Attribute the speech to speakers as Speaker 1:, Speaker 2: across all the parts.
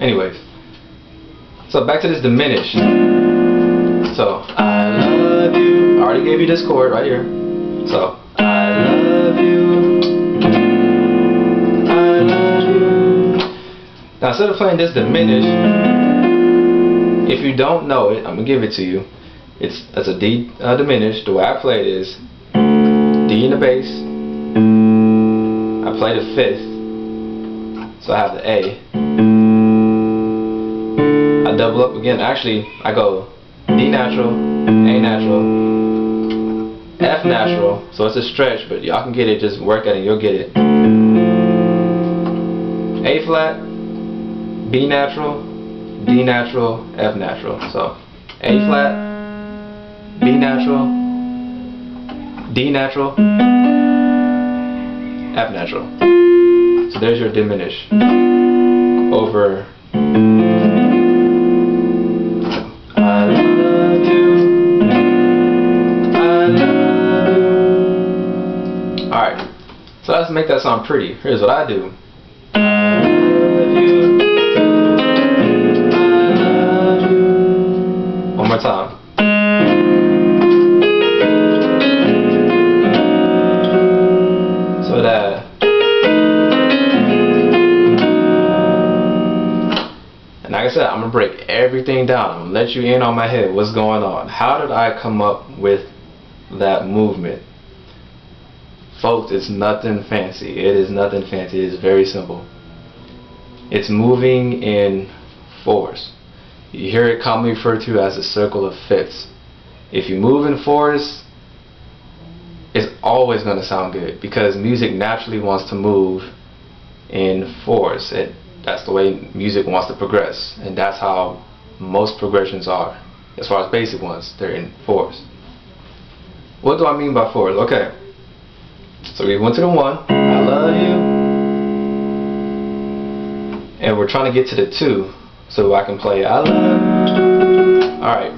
Speaker 1: Anyways, so back to this diminished. So I love you. I already gave you this chord right here. So I love you. I love you. Now instead of playing this diminished, if you don't know it, I'm gonna give it to you. It's a D diminished. The way I play it is D in the bass. I play the fifth, so I have the A. I double up again. Actually, I go D natural, A natural, F natural. So it's a stretch, but y'all can get it. Just work at it, you'll get it. A flat, B natural, D natural, F natural. So A flat, B natural, D natural, F natural. So there's your diminish over I love you, I love you. Alright, so let's make that sound pretty. Here's what I do. I love you, I love you. One more time. So that and like I said, I'm going to break everything down. I'm going to let you in on my head. What's going on? How did I come up with that movement? Folks, it's nothing fancy. It is nothing fancy. It is very simple. It's moving in fours. You hear it commonly referred to as a circle of fifths. If you move in fours, it's always going to sound good because music naturally wants to move in fours. That's the way music wants to progress, and that's how most progressions are. As far as basic ones, they're in fours. What do I mean by fours? Okay, so we went to the 1, I love you, and we're trying to get to the 2, so I can play I love you. Alright,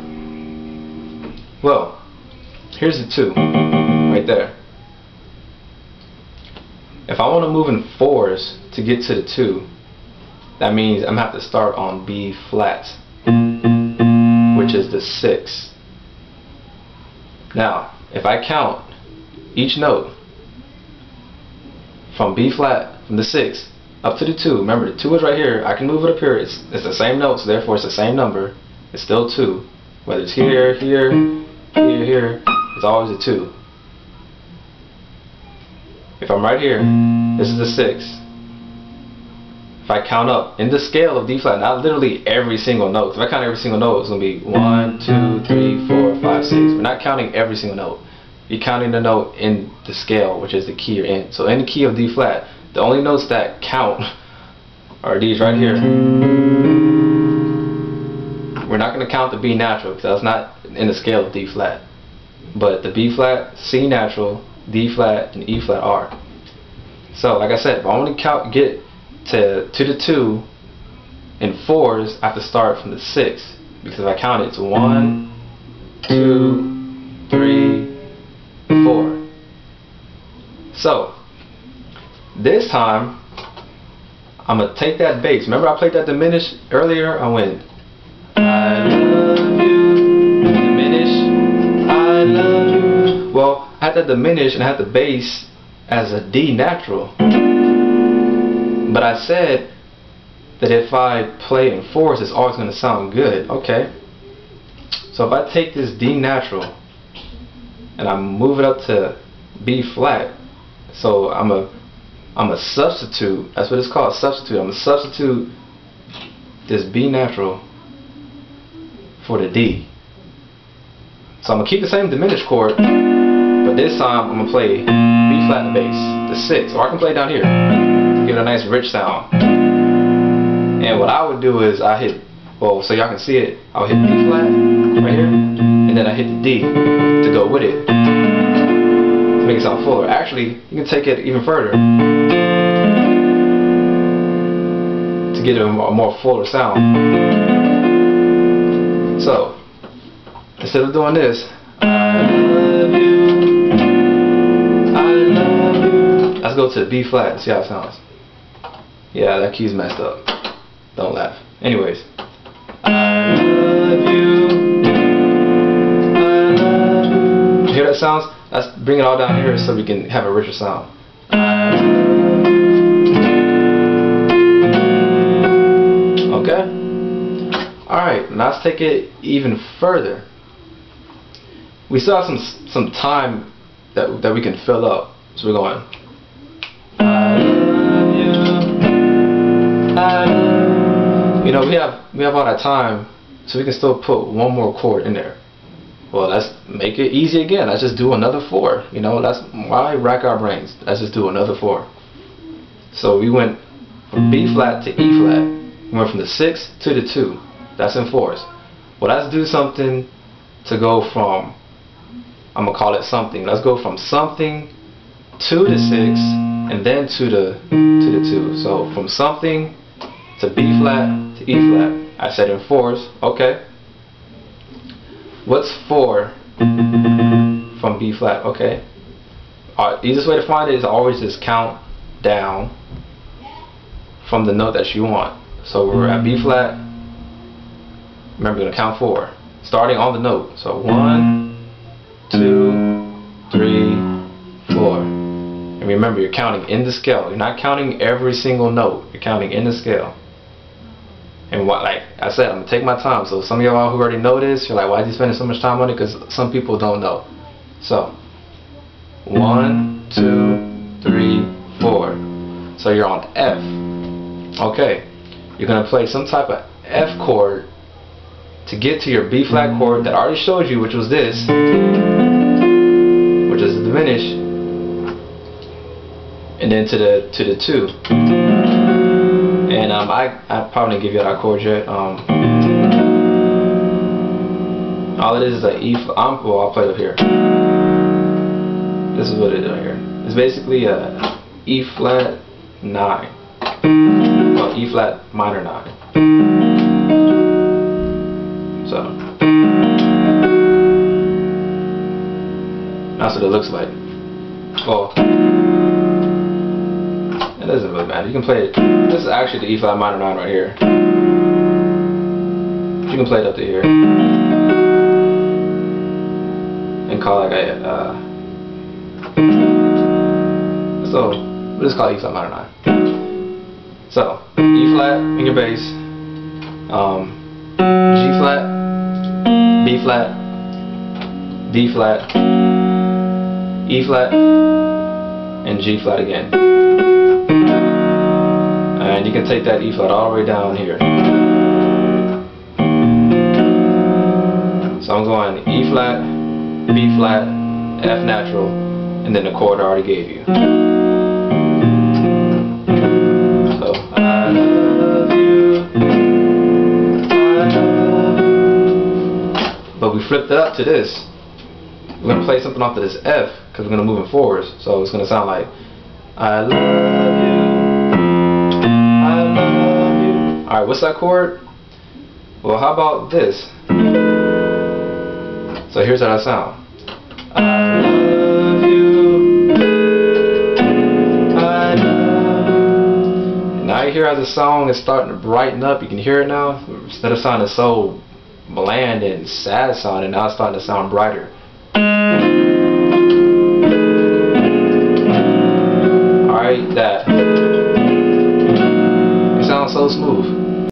Speaker 1: well, here's the 2, right there. If I want to move in fours to get to the 2, that means I'm going to have to start on B flat, which is the 6. Now, if I count each note from B flat, from the 6, up to the 2, remember the 2 is right here, I can move it up here, it's the same note, so therefore it's the same number, it's still 2. Whether it's here, here, here, here, it's always a 2. If I'm right here, this is the 6. If I count up in the scale of D flat, not literally every single note. If I count every single note, it's going to be 1, 2, 3, 4, 5, 6. We're not counting every single note. You're counting the note in the scale, which is the key you're in. So in the key of D flat, the only notes that count are these right here. We're not going to count the B natural because that's not in the scale of D flat. But the B flat, C natural, D flat, and E flat are. So like I said, if I want to get to the 2 in fours, I have to start from the 6 because if I count it, it's 1, 2, 3, 4. So this time I'm gonna take that bass. Remember I played that diminished earlier? I went I love you, diminish, I love you. Well, I had that diminish and I had the bass as a D natural. But I said that if I play in fours, it's always going to sound good. Okay. So if I take this D natural and I move it up to B flat, so I'm a substitute. That's what it's called, substitute. I'm going to substitute this B natural for the D. So I'm going to keep the same diminished chord, but this time I'm going to play B flat in the bass, the 6, or I can play down here. Give it a nice rich sound. And what I would do is I hit, well, so y'all can see it, I'll hit B flat right here, and then I hit the D to go with it to make it sound fuller. Actually, you can take it even further to get a more fuller sound. So instead of doing this, I love you, I love you, let's go to the B flat and see how it sounds. Yeah, that key's messed up. Don't laugh. Anyways. I love you. You hear that sounds? Let's bring it all down here so we can have a richer sound. Okay? Alright, now let's take it even further. We still have some time that we can fill up. So we're going. I love you. I love you. You know, we have all that time, so we can still put one more chord in there. Well, let's make it easy again. Let's just do another 4. You know, that's why rack our brains. Let's just do another 4. So we went from B flat to E flat. We went from the 6 to the 2. That's in 4s. Well, let's do something to go from, I'm gonna call it something. Let's go from something to the 6 and then to the 2. So from something to B flat to E flat. I said in 4s. Okay. What's 4 from B flat? Okay. Easiest way to find it is always just count down from the note that you want. So we're at B flat. Remember, we're gonna count 4, starting on the note. So 1, 2, 3, 4. And remember, you're counting in the scale. You're not counting every single note. You're counting in the scale. And what, like I said, I'm gonna take my time. So some of y'all who already know this, you're like, why is he spending so much time on it? Because some people don't know. So 1, 2, 3, 4. So you're on F. Okay. You're gonna play some type of F chord to get to your B flat chord that I already showed you, which was this, which is the diminished, and then to the 2. And I probably didn't give you that chord yet. All it is a E. Well, I'll play it up here. This is what it is here. It's basically a E flat 9. Well, E flat minor 9. So that's what it looks like. Well, it doesn't really matter. You can play it. This is actually the E flat minor 9 right here. You can play it up to here and call it like a. So we'll just call it E flat minor 9. So E flat in your bass, G flat, B flat, D flat, E flat, and G flat again. And you can take that E flat all the way down here. So I'm going E flat, B flat, F natural, and then the chord I already gave you. So I love you, I love you. But we flipped it up to this. We're going to play something off of this F because we're going to move in 4s. So it's going to sound like I love you, I love you. Alright, what's that chord? Well, how about this? So here's how that sounds. I love you, I love you. Now you hear how the song is starting to brighten up. You can hear it now. Instead of sounding so bland and sad sounding, now it's starting to sound brighter. Alright, that. It sounds so smooth.